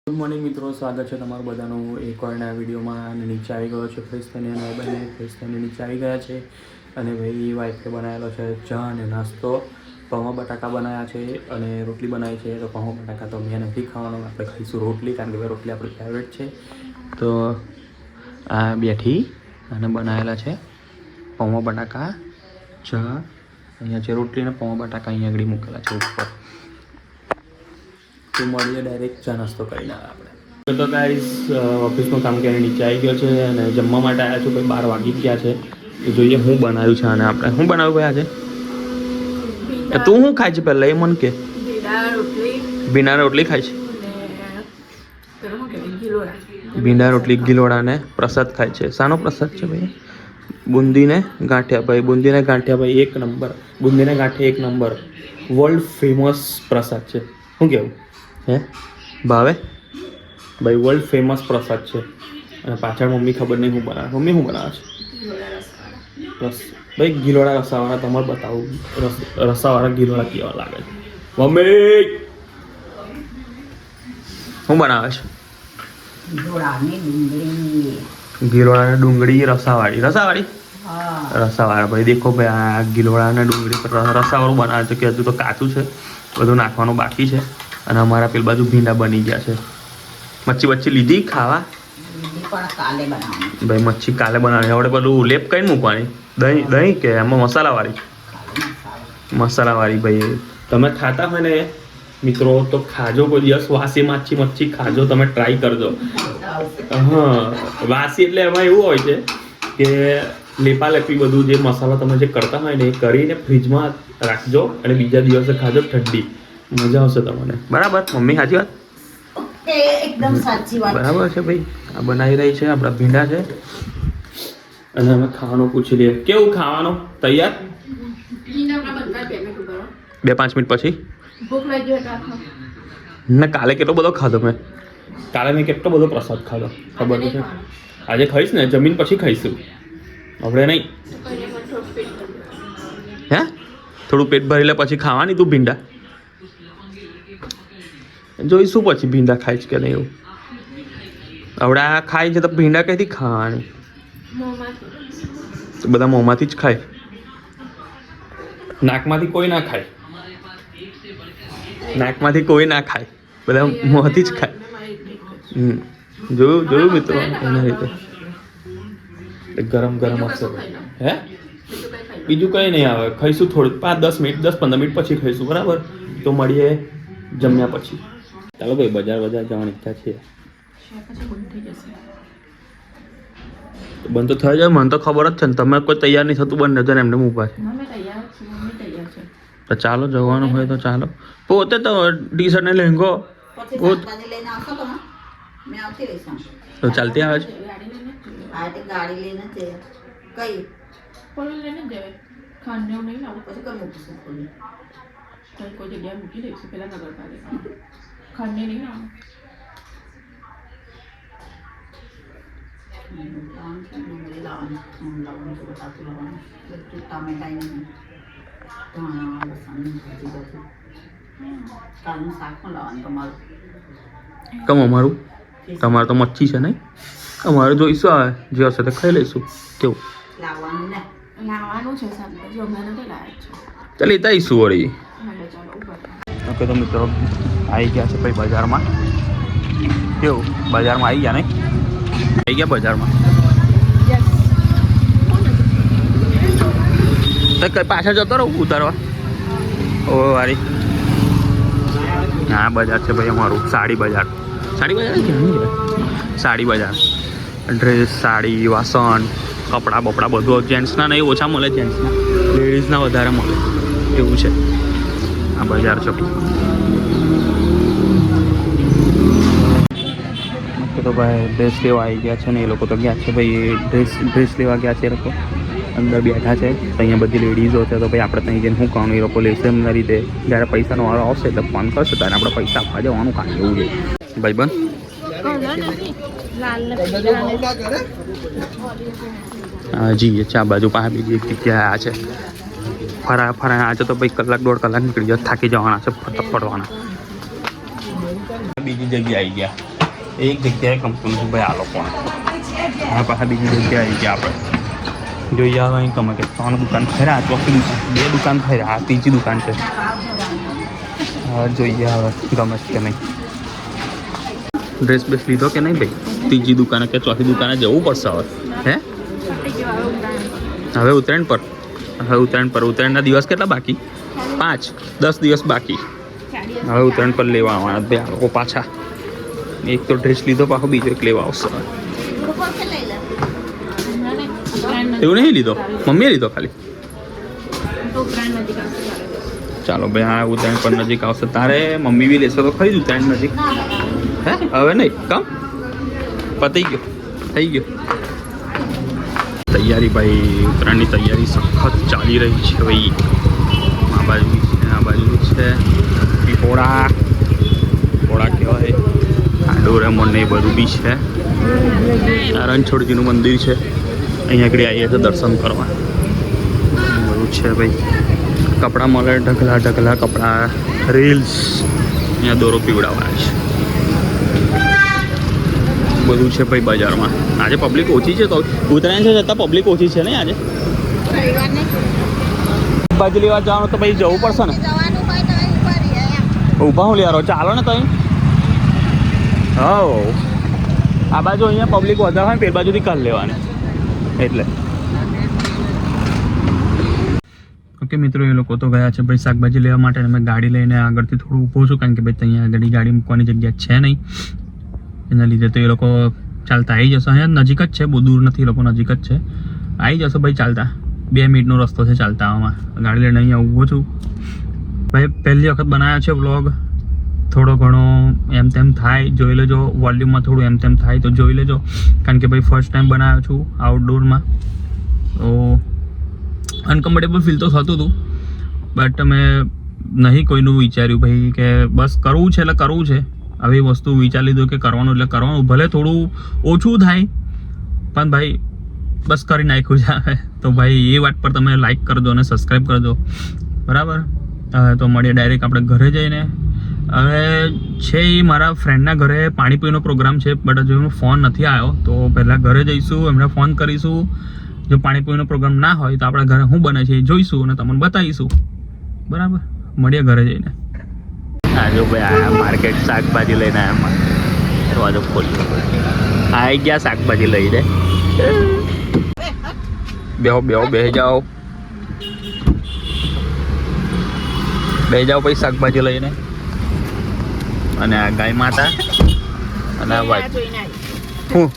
Good morning મિત્રો, સ્વાગત છે તમારું બધાનું એક વારના વિડીયોમાં. અને નીચે આવી ગયો છે ફ્રેશ થઈને, અને બંને ફ્રેશ થઈને નીચે આવી ગયા છે. અને ભાઈ વાઈફે બનાવેલો છે ચા અને નાસ્તો. પૌવા બટાકા બનાવ્યા છે અને રોટલી બનાવી છે. તો પૌવા બટાકા તો મેં નથી ખાવાનો, આપણે ખાઈશું રોટલી, કારણ કે ભાઈ રોટલી આપણી ફેવરેટ છે. તો આ બેઠી અને બનાવેલા છે પૌવા બટાકા, ચા અહીંયા છે, રોટલી અને પૌવા બટાકા અહીંયા આગળ મૂકેલા છે ઉપર. તો મળીએ ડાયરેક્ટ ચા નાસ્તો કરીને આપણે. તો ગાઈસ ઓફિસનું કામ કરીને નીચે આવી ગયો છે અને જમવા માટે આવ્યા છું. ભાઈ 12 વાગી ગયા છે. જોઈએ હું બનાવ્યું છે. અને આપણે શું બનાવ્યું ભાઈ આજે? તું શું ખાય છે પહેલાં એ મને કે. ભીંડા રોટલી ખાય છે. ભીંડા રોટલી ગિલોડા ને પ્રસાદ ખાય છે. શાનો પ્રસાદ છે ભાઈ? બુંદીને ગાંઠિયા ભાઈ. બુંદીને ગાંઠિયા ભાઈ એક નંબર. બુંદીને ગાંઠિયા એક નંબર, વર્લ્ડ ફેમસ પ્રસાદ છે. શું કહેવું હે ભાવે ભાઈ? વર્લ્ડ ફેમસ પ્રસાદ છે. અને પાછળ મમ્મી ખબર નહીં શું બનાવે. મમ્મી શું બનાવે છે? ભાઈ ગિલોડા રસાવાળા તમારે બતાવું. રસાવાળા ગિલોડા કેવા લાગે છે? મમ્મી શું બનાવે છે? ગિલોડા ને ડુંગળી રસાવાળી ભાઈ. દેખો ભાઈ, આ ગિલોડા ને ડુંગળી રસાવાળું બનાવે છે. કે હજુ તો કાચું છે, બધું નાખવાનું બાકી છે. અને અમારા પેલી બાજુ ભીંડા બની ગયા છે. મચ્છી લીધી ખાવા ભાઈ? મચ્છી કાલે બનાવવાની. આપણે પેલું લેપ કઈ મૂકવાની? દહીં કે એમાં મસાલાવાળી ભાઈ. તમે ખાતા હોય ને મિત્રો તો ખાજો કોઈ દિવસ. વાસી મચ્છી ખાજો, તમે ટ્રાય કરજો. હા, વાસી એટલે એમાં એવું હોય છે કે લેપી બધું જે મસાલા તમે જે કરતા હોય ને એ કરીને ફ્રીજમાં રાખજો અને બીજા દિવસે ખાજો ઠંડી. મજા આવશે તમને. બરાબર મમ્મી? સાચી વાત? એકદમ સાચી વાત. બરાબર છે ભાઈ. આ બનાવી રહી છે, આપણા ભીંડા છે. અને અમે ખાવાનું પૂછી લઈએ. કેવું ખાવાનું? તૈયાર? 2-5 મિનિટ પછી ના. કાલે કેટલો બધો ખાધો મેં. મેં કેટલો બધો પ્રસાદ ખાધો ખબર છે? આજે ખાઈશ ને, જમીન પછી ખાઈશું આપણે નહીં. હે થોડું પેટ ભરી લે પછી ખાવાની તું ભીંડા. જોઈશું પછી ભીંડા ખાય છે કે નહીં. એવું હવે આ ખાય છે તો ભીંડા કઈથી ખાવાની? બધા મોંમાંથી જ ખાય, નાકમાંથી કોઈ ના ખાય. બધા મોંથી જ ખાય. જોયું મિત્રો એના રીતે. ગરમ હશે. હે બીજું કંઈ નહીં આવે. ખાઈશું થોડું 5-10 મિનિટ, 10-15 મિનિટ પછી ખાઈશું. બરાબર? તો મળીએ જમ્યા પછી. ચાલો ભાઈ, બજાર જવાની ઈચ્છા છે. બંધ તો થઈ જાય, મને તો ખબર જ છે ને. તમે કોઈ તૈયાર નહીં થતું, બંને જણ એમને ઊભા છે. તો ચાલો જવાનું હોય તો ચાલો. પોતે તો ટી શર્ટ ને લહેંગો તો ચાલતી આવે છે. કમ અમારું? તમારે તો મચ્છી છે નહીં? અમારે જોઈશું, આવે જે હશે તો ખાઈ લઈશું. કેવું ચાલ લેતા આવીશું વળી. ઓકે તો મિત્રો આવી ગયા છે ભાઈ બજારમાં. કેવું બજારમાં આવી ગયા નહીં? આવી ગયા બજારમાં. તો કઈ પાછળ જતો રહું ઉતારવા? ઓ વારી. હા બજાર છે ભાઈ અમારું. સાડી બજાર ડ્રેસ, સાડી, વાસણ, કપડાં બપડા બધું. જેન્ટ્સના નહીં ઓછા મળે, જેન્ટ્સના લેડીઝના વધારે મળે એવું છે. આ બજાર છે. તો ભાઈ ડ્રેસ લેવા આવી ગયા છે ને એ લોકો તો ગયા છે ભાઈ. ડ્રેસ લેવા ગયા છે એ લોકો. અંદર બેઠા છે તો અહીંયા બધી લેડીઝો છે. તો ભાઈ આપણે ત્યાં જઈને શું કરવાનું, એ લોકો લેશે એમના રીતે. જ્યારે પૈસાનો વારો આવશે એટલે ફોન કરશે ત્યારે આપણે પૈસા આપવા જવાનું કામ એવું છે ભાઈ. બંધ જી છે આ બાજુ. પાસે બીજી એક જગ્યાએ આ છે ફરા આજે તો ભાઈ 1-1.5 કલાક નીકળી જાય. થાકી જવાના છે, ફરવાના. બીજી જગ્યાએ આવી ગયા. એક જગ્યાએ ગમતું નથી ભાઈ આ લોકો આ પાછા બીજી જગ્યાએ આવી ગયા આપણે જોઈએ હવે અહીં ગમે કે 3 દુકાન ફર્યા ચોથી દુકાન 2 દુકાન ફર્યા આ ત્રીજી દુકાન છે હવે જોઈએ હવે ગમે કે નહીં ડ્રેસ બેસ લીધો કે નહીં ભાઈ ત્રીજી દુકાને કે ચોથી દુકાને જવું પડશે હવે હે હવે ઉત્તરાયણના દિવસ કેટલા બાકી 5-10 દિવસ બાકી હવે ઉત્તરાયણ પર લેવા આવવાના ભાઈ આ લોકો પાછા એક તો ડ્રેસ લીધો પાછો બીજો એક લેવા આવશે એવું નહીં લીધો મમ્મીએ લીધો ખાલી ચાલો ભાઈ હા ઉત્તરાયણ પર નજીક આવશે તારે મમ્મી બી લેશે તો ખરી જ ઉત્તરાયણ નજીક હે હવે નહીં કામ પતી ગયો થઈ ગયો તૈયારી ભાઈ ઉત્તરાયણની તૈયારી સખત ચાલી રહી છે ભાઈ આ બાજુ છે પીપોળા કહેવાય ડોરેમોન ને એ બધું બી છે રણછોડજીનું મંદિર છે અહીંયા આગળ આવીએ તો દર્શન કરવા બધું છે ભાઈ કપડાં મળે ઢગલા કપડાં રીલ્સ અહીંયા દોરો પીવડાવવાના છે બધું છે ભાઈ બજારમાં આજે પબ્લિક ઓછી છે તો ઉત્તરાયણ છે છતાં પબ્લિક ઓછી છે ને આજે બાજુ લેવા જવાનું તો ભાઈ જવું પડશે ને ઊભા હું લેવા ચાલો ને તઈ હો આ બાજુ અહીંયા પબ્લિક વધારે હોય ને પેલી બાજુથી કાલ લેવાની એટલે ઓકે મિત્રો એ લોકો તો ગયા છે ભાઈ શાકભાજી લેવા માટે અને મેં ગાડી લઈને આગળથી થોડું ઊભો છું કારણ કે ભાઈ અહીંયા આગળ ગાડી મૂકવાની જગ્યા છે નહીં એના લીધે તો એ લોકો ચાલતા આવી જશે અહીંયા નજીક જ છે બહુ દૂર નથી એ લોકો નજીક જ છે આવી જશે ભાઈ ચાલતા 2 મિનિટનો રસ્તો છે ચાલતા આવવામાં ગાડી લઈને અહીંયા ઊભો છું ભાઈ પહેલી વખત બનાવ્યો છે વ્લોગ થોડો ઘણો એમ તેમ થાય જોઈ લેજો વોલ્યુમમાં થોડું એમ તેમ થાય તો જોઈ લેજો કારણ કે ભાઈ ફર્સ્ટ ટાઈમ બનાવ્યો છું આઉટડોરમાં તો અનકમ્ફર્ટેબલ ફીલ તો થતું હતું બટ મેં નહીં કોઈનું વિચાર્યું ભાઈ કે બસ કરવું છે એટલે કરવું છે આવી વસ્તુ વિચારી લીધું કે કરવાનું એટલે કરવાનું ભલે થોડું ઓછું થાય પણ ભાઈ બસ કરી નાખ્યું છે હવે તો ભાઈ એ વાત પર તમે લાઈક કરજો અને સબસ્ક્રાઈબ કરજો બરાબર તો મળીએ ડાયરેક્ટ આપણે ઘરે જઈને હવે છે એ મારા ફ્રેન્ડના ઘરે પાણીપુરીનો પ્રોગ્રામ છે બટ હજુ એનો ફોન નથી આવ્યો તો પહેલાં ઘરે જઈશું એમને ફોન કરીશું જો પાણીપુરીનો પ્રોગ્રામ ના હોય તો આપણા ઘરે શું બને છે એ જોઈશું અને તમને બતાવીશું બરાબર મળીએ ઘરે જઈને હા જો ભાઈ આયા માર્કેટ શાકભાજી લઈને આયા દરવાજો ખોલ્યો આવી ગયા શાકભાજી લઈને બેસી જાઓ પછી શાકભાજી લઈને અને આ ગાય માતા અને આ વાઈફ હું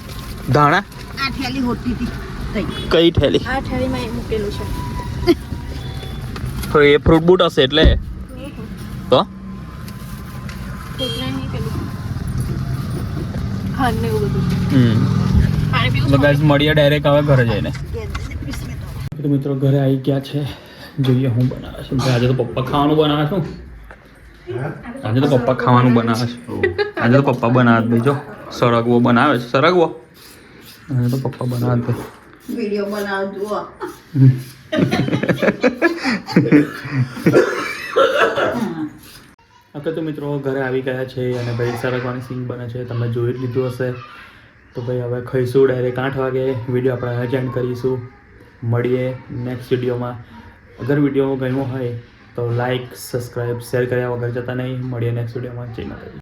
ધાણા આ થેલી હોતી હતી કઈ થેલી આ થેલીમાં મૂકેલું છે તો એ ફ્રૂટ બૂટ હશે એટલે તો ગાઈસ મળીએ ડાયરેક્ટ હવે ઘરે જઈને તો મિત્રો ઘરે આવી ગયા છે જોઈએ હું બનાવે છે આજે તો પપ્પા ખાવાનું બનાવે છું આજે તો પપ્પા ખાવાનું બનાવે છે આજે તો પપ્પા બનાવે ભાઈ જો સરગવો બનાવે છે સરગવો આજે તો પપ્પા બનાવે ભાઈ વિડિયો બનાવજો ઓકે તો મિત્રો ઘરે આવી ગયા છે અને ભાઈ સરગવાની સિંગ બને છે તમે જોઈ જ લીધું હશે તો ભાઈ હવે ખાઈશું ડાયરેક્ટ 8 વાગે વિડીયો આપણે એન્ડ કરીશું મળીએ નેક્સ્ટ વિડીયોમાં અગર વિડીયો ગમ્યો હોય તો લાઈક સબસ્ક્રાઈબ શેર કર્યા વગર જતા નહીં મળીએ નેક્સ્ટ વિડીયોમાં જય માતાજી